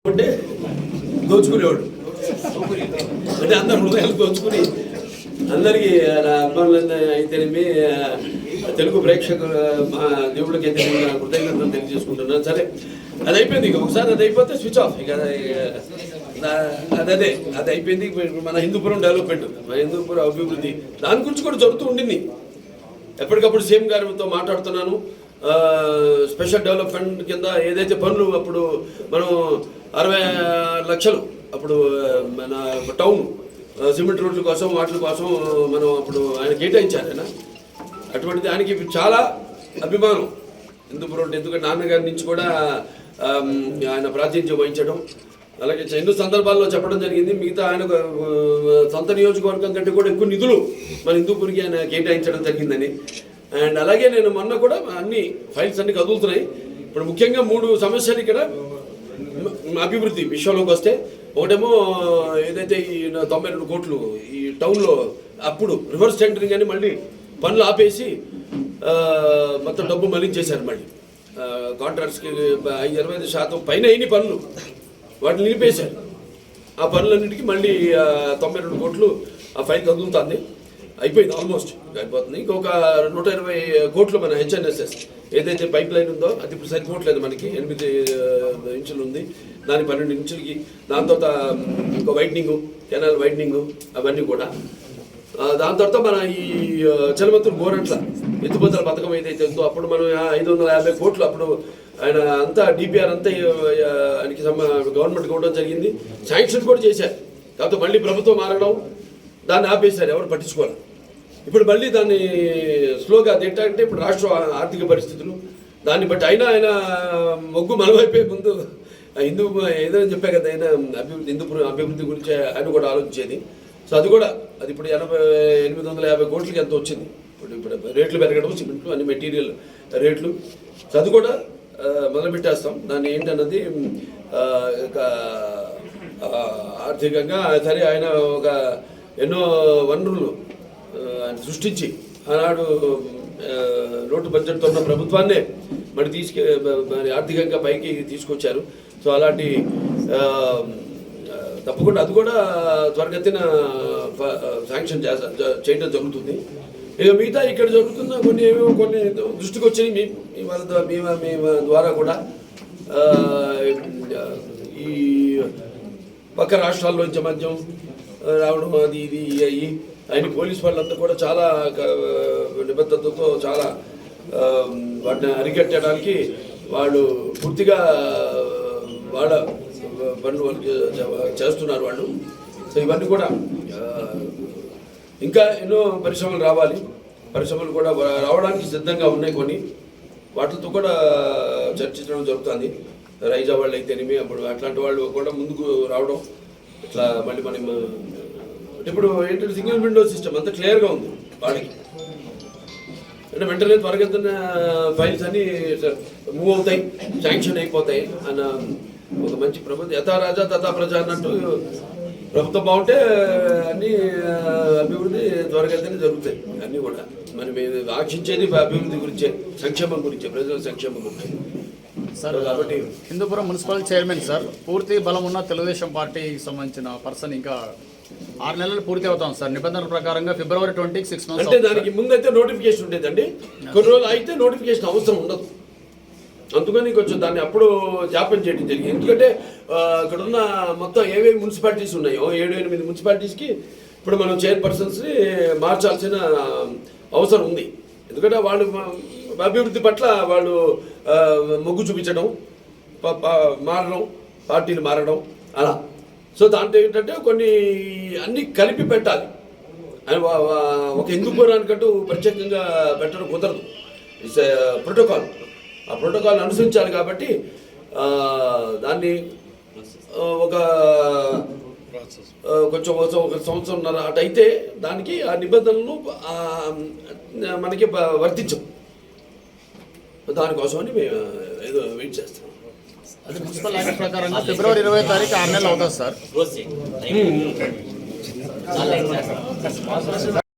అంటే దోచుకునేవాడు అంటే అందరు హృదయాలు దోచుకుని అందరికీ అభిమానులన్నీ అయితేనేమి తెలుగు ప్రేక్షకుల మా దేవుళ్ళకి అయితే కృతజ్ఞతలు తెలియజేసుకుంటున్నాను. సరే అది అయిపోయింది, ఇక ఒకసారి అది అయిపోతే స్విచ్ ఆఫ్. ఇక అది అయిపోయింది. మన హిందూపురం డెవలప్మెంట్, మన హిందూపురం అభివృద్ధి దాని గురించి కూడా జరుగుతూ ఉండింది. ఎప్పటికప్పుడు సీఎం గారితో మాట్లాడుతున్నాను. స్పెషల్ డెవలప్మెంట్ కింద ఏదైతే పనులు అప్పుడు మనం 60 లక్షలు అప్పుడు మన టౌన్ సిమెంట్ రోడ్ల కోసం వాటి కోసం మనం అప్పుడు ఆయన కేటాయించారు. ఆయన అటువంటి దానికి చాలా అభిమానం హిందూపురం. ఎందుకంటే నాన్నగారి నుంచి కూడా ఆయన ప్రాతినిధ్యం వహించడం, అలాగే ఎన్నో సందర్భాల్లో చెప్పడం జరిగింది. మిగతా ఆయన సొంత నియోజకవర్గం కంటే కూడా ఎక్కువ నిధులు మన హిందూపురికి ఆయన కేటాయించడం జరిగిందని. అండ్ అలాగే నేను మొన్న కూడా అన్ని ఫైల్స్ అన్ని కదులుతున్నాయి. ఇప్పుడు ముఖ్యంగా 3 సమస్యలు ఇక్కడ అభివృద్ధి విషయంలోకి వస్తే, ఒకటేమో ఏదైతే ఈ 92 కోట్లు ఈ టౌన్లో అప్పుడు రివర్స్ టెండరింగ్ అని మళ్ళీ పనులు ఆపేసి మొత్తం డబ్బు మళ్ళించేశారు. మళ్ళీ కాంట్రాక్ట్స్కి 25% పైన అయిన పనులు వాటిని నిలిపేశారు. ఆ పనులన్నిటికీ మళ్ళీ 92 కోట్లు ఆ ఫైల్ కదులుతుంది. అయిపోయింది, ఆల్మోస్ట్ అయిపోతుంది. ఇంకొక 120 కోట్లు మన హెచ్ఎన్ఎస్ఎస్ ఏదైతే పైప్ లైన్ ఉందో అది ఇప్పుడు సరిపోవట్లేదు. మనకి 8 ఇంచులు ఉంది, దాని 12 ఇంచులకి. దాని తర్వాత ఇంకో వైడ్నింగు, కెనాల్ వైడ్నింగు, అవన్నీ కూడా. దాని తర్వాత మన ఈ చలమత్తూరు గోరంట్ల ఎత్తిపోతల పథకం ఏదైతే ఉందో అప్పుడు మనం 550 కోట్లు అప్పుడు ఆయన అంతా డిపిఆర్ అంతా ఆయనకి గవర్నమెంట్ ఇవ్వడం జరిగింది. శాంక్షన్ కూడా చేశారు. కాకపోతే మళ్ళీ ప్రభుత్వం మారడం, దాన్ని ఆపేశారు, ఎవరు పట్టించుకోవాలి. ఇప్పుడు మళ్ళీ దాన్ని స్లోగా తింటే ఇప్పుడు రాష్ట్ర ఆర్థిక పరిస్థితులు దాన్ని బట్టి అయినా ఆయన మొగ్గు మనమైపోయే ముందు హిందూ ఏదైనా చెప్పా కదా, ఆయన హిందూపురం అభివృద్ధి గురించి ఆయన కూడా ఆలోచించేది. సో అది కూడా అది ఇప్పుడు 850 కోట్లకి ఎంత వచ్చింది. ఇప్పుడు రేట్లు పెరగడం, సిమెంట్ అన్ని మెటీరియల్ రేట్లు. సో అది కూడా మొదలుపెట్టేస్తాం. దాన్ని ఏంటన్నది ఆర్థికంగా సరే ఆయన ఒక ఎన్నో వనరులు సృష్టించి ఆనాడు లోటు బడ్జెట్తో ఉన్న ప్రభుత్వాన్నే మరి ఆర్థికంగా పైకి తీసుకొచ్చారు. సో అలాంటి తప్పకుండా అది కూడా త్వరగతిన శాంక్షన్ చేయడం జరుగుతుంది. ఇక మిగతా ఇక్కడ జరుగుతున్న కొన్ని దృష్టికి వచ్చాయి మీ ద్వారా కూడా. ఈ పక్క రాష్ట్రాల్లోంచి మద్యం రావడం అది ఇది అయ్యి ఆయన పోలీసు వాళ్ళంతా కూడా చాలా నిబద్ధతతో చాలా వాటిని అరికట్టడానికి వాళ్ళు పూర్తిగా వాళ్ళ పనులు వాళ్ళు చేస్తున్నారు వాళ్ళు. సో ఇవన్నీ కూడా ఇంకా ఎన్నో పరిశ్రమలు రావాలి. పరిశ్రమలు కూడా రావడానికి సిద్ధంగా ఉన్నాయి. కొన్ని వాటితో కూడా చర్చించడం జరుగుతుంది. రైజా వాళ్ళు అయితేనేమి అప్పుడు అట్లాంటి వాళ్ళు కూడా ముందుకు రావడం. ఇట్లా మళ్ళీ మనం ఇప్పుడు ఏంటంటే సింగిల్ విండో సిస్టమ్ అంతా క్లియర్గా ఉంది వాళ్ళకి. అంటే వెంటనే త్వరగా ఫైల్స్ అన్నీ మూవ్ అవుతాయి, శాంక్షన్ అయిపోతాయి అన్న ఒక మంచి ప్రభుత్వం. యథా రాజా తథా ప్రజ అన్నట్టు ప్రభుత్వం బాగుంటే అన్నీ అభివృద్ధి త్వరగతిని జరుగుతాయి. అన్నీ కూడా మనం ఆశించేది అభివృద్ధి గురించే, సంక్షేమం గురించే, ప్రజల సంక్షేమం గురించి. సార్ కాబట్టి హిందూపురం మున్సిపల్ చైర్మన్ సార్ పూర్తి బలం ఉన్న తెలుగుదేశం పార్టీకి సంబంధించిన పర్సన్ ఇంకా 6 నెలలు పూర్తి అవుతాం సార్. నిబంధనల ప్రకారంగా ఫిబ్రవరి 20కి 6 months. అంటే దానికి ముందైతే నోటిఫికేషన్ ఉండేదండి. కొన్ని రోజులు అయితే నోటిఫికేషన్ అవసరం ఉండదు. అందుకని కొంచెం దాన్ని అప్పుడు జాప్యం చేయడం జరిగింది. ఎందుకంటే ఇక్కడున్న మొత్తం ఏవేవి మున్సిపాలిటీస్ ఉన్నాయో 7-8 మున్సిపాలిటీస్కి ఇప్పుడు మనం చైర్పర్సన్స్ని మార్చాల్సిన అవసరం ఉంది. ఎందుకంటే వాళ్ళు అభివృద్ధి పట్ల వాళ్ళు మొగ్గు చూపించడం, మారడం, పార్టీలు మారడం అలా. సో దాంట్లో ఏంటంటే కొన్ని అన్నీ కలిపి పెట్టాలి. ఒక హిందూపురానికంటూ ప్రత్యేకంగా పెట్టడం కుదరదు. It's protocol. ఆ ప్రోటోకాల్ అనుసరించాలి. కాబట్టి దాన్ని ఒక కొంచెం 1 సంవత్సరంన్నర అటైతే దానికి ఆ నిబంధనలు మనకి వర్తించవు. దానికోసమని మేము ఏదో వెయిట్ చేస్తాం. అది మున్సిపల్ యాక్ట్ ప్రకారంగా ఫిబ్రవరి 20వ తారీఖు 6 నెలలు అవుతుంది సార్.